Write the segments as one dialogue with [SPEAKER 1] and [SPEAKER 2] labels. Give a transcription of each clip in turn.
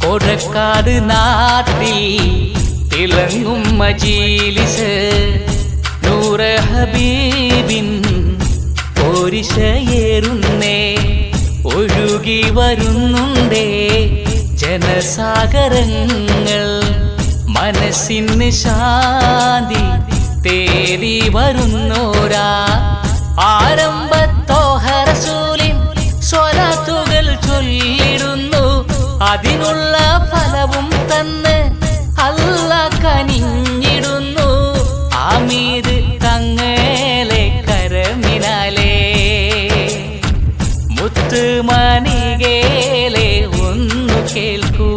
[SPEAKER 1] കൊടക്കാട് നാട്ടിൽ തിളങ്ങും മജീലിസ് നൂറ് ഹബീബിൻ പോരിശയേറുന്നേ ഒഴുകി വരുന്നുണ്ടേ ജനസാഗരങ്ങൾ മനസ്സിന് ശാന്തി തേടി വരുന്നോരാ ആരംഭത്തോഹ റസൂലിൻ സ്വലാത്തുകൾ ചൊല്ലിടുന്നു അതിനുള്ള ഫലവും തന്ന് അല്ലാഹ് കനിഞ്ഞിടുന്നു ആമീദ് തങ്ങളെ കരമിനാലേ മുത്തുമണികേലെ ഒന്നു കേൾക്കൂ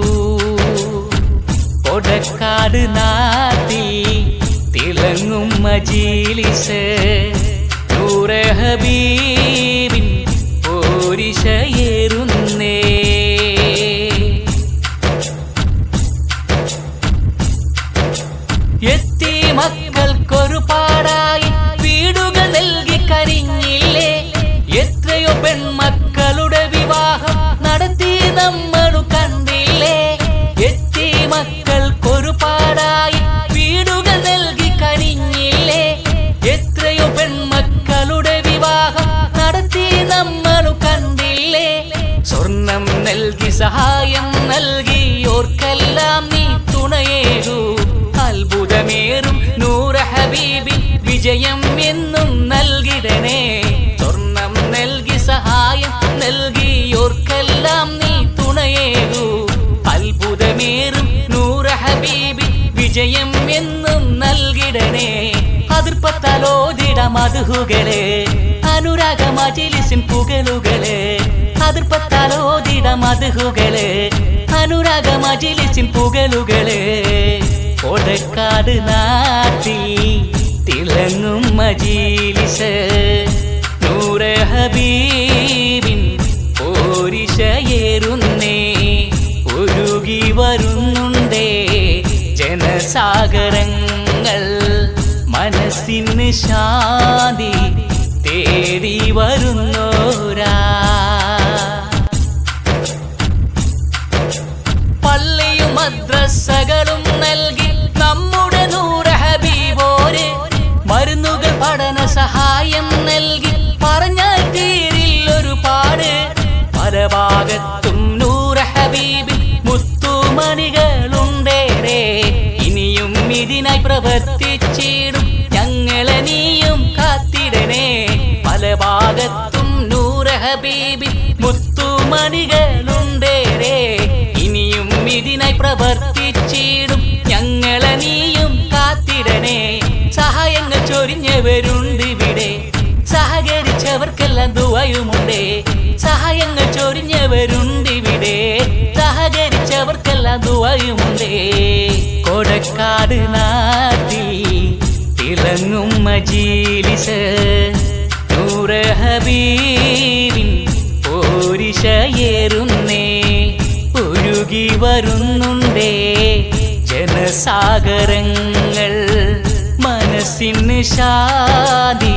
[SPEAKER 1] കൊടക്കാട് നാട്ടിൽ തിളങ്ങും മജീലിസ് നൂറ് ഹബീബിൻ പോരിശയേറുന്നേ എത്തി മക്കൾക്കൊരുപാടായി വീടുകൾ നൽകി കരിഞ്ഞില്ലേ എത്രയോ പെൺമക്കളുടെ വിവാഹം നടത്തി നമ്മളു കണ്ടില്ലേ എത്തി മക്കൾക്കൊരുപാടായി വീടുകൾ നൽകി കരിഞ്ഞില്ലേ എത്രയോ പെൺമക്കളുടെ വിവാഹം നടത്തി നമ്മളു കണ്ടില്ലേ സ്വർണം നൽകി സഹായം നൽകിയോർക്കെല്ലാം നീ തുണയേകൂ അത്ഭുതമേറും നൂറ് ഹബീബിൻ വിജയം എന്നും നൽകിടണേ സ്വർണം നൽകി സഹായം നൽകിയോർക്കെല്ലാം നീ തുണയേകൂ അത്ഭുതമേറും നൂറ് ഹബീബിൻ വിജയം എന്നും നൽകിടണേ അതിർപ്പത്താലോദിട മധുഹുകളെ അനുരാഗ മജിലിസിൻ പുകളുകളെ അതിർപ്പത്താലോദിട മധുഹുകളെ അനുരാഗ മജിലിസിൻ പുകളുകളെ കൊടക്കാട് നാട്ടിൽ തിളങ്ങും മജീലിസ് നൂറ് ഹബീബിൻ പോരിശയേറുന്നേ ഒഴുകി വരുന്നുണ്ടേ ജനസാഗരങ്ങൾ മനസ്സിന് ശാന്തി തേടി വരുന്നോരാ പള്ളിയും മദ്രസകളും നൽകി നമ്മുടെ നൂറ് ഹബീബോര് മരുന്നുകൾ പഠന സഹായം നൽകി പറഞ്ഞാൽ തീരിൽ ഒരുപാട് പല ഭാഗത്തും നൂറ് ഹബീബിൻ മുത്തുമണികളുണ്ടേറെ ഇനിയും ഇതിനായി പ്രവർത്തിച്ചിടും ഞങ്ങളെ നീയും കാത്തിടണേ പല ഭാഗത്തും നൂറ് ഹബീബിൻ മുത്തുമണികളുണ്ടേറെ ഇനിയും ഇതിനായി പ്രവർത്തിച്ചിടും ഞങ്ങളെ നീയും കാത്തിടണേ സഹായങ്ങൾ ചൊരിഞ്ഞവരുണ്ട് ഇവിടെ സഹകരിച്ചവർക്കെല്ലാം ദുആയുമുണ്ടേ സഹായങ്ങൾ ചൊരിഞ്ഞവരുണ്ട് ഇവിടെ സഹകരിച്ചവർക്കെല്ലാം ദുആയുമുണ്ടേ കൊടക്കാട് നാട്ടിൽ തിളങ്ങും മജീലിസ് നൂറ് ഹബീബിൻ പോരിശയേറുന്നേ ഒഴുകി വരുന്നുണ്ടേ ജനസാഗരങ്ങൾ മനസ്സിന് ശാന്തി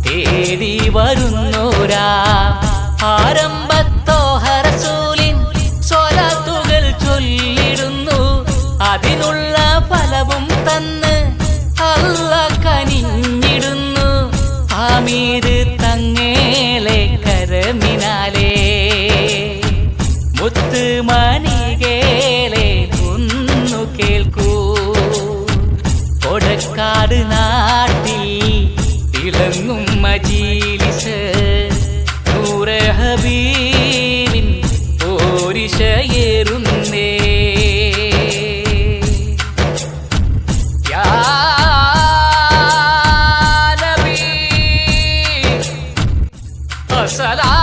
[SPEAKER 1] തേടി വരുന്നോരാ ആരംഭത്തോഹ റസൂലിൻ സ്വലാത്തുകൾ ചൊല്ലിടുന്നു അതിനുള്ള ഫലവും തന്ന് അല്ലാഹ് കനിഞ്ഞിടുന്നു ആമീദ് തങ്ങളെ കരമിനാലേ മുത്തുമണികേലെ ഒന്നു കേൾക്കൂ കൊടക്കാട് നാട്ടിൽ തിളങ്ങും മജീലിസ് നൂറ് ഹബീബിൻ പോരിശയേറുന്നേ യാ നബി അസ്സലാം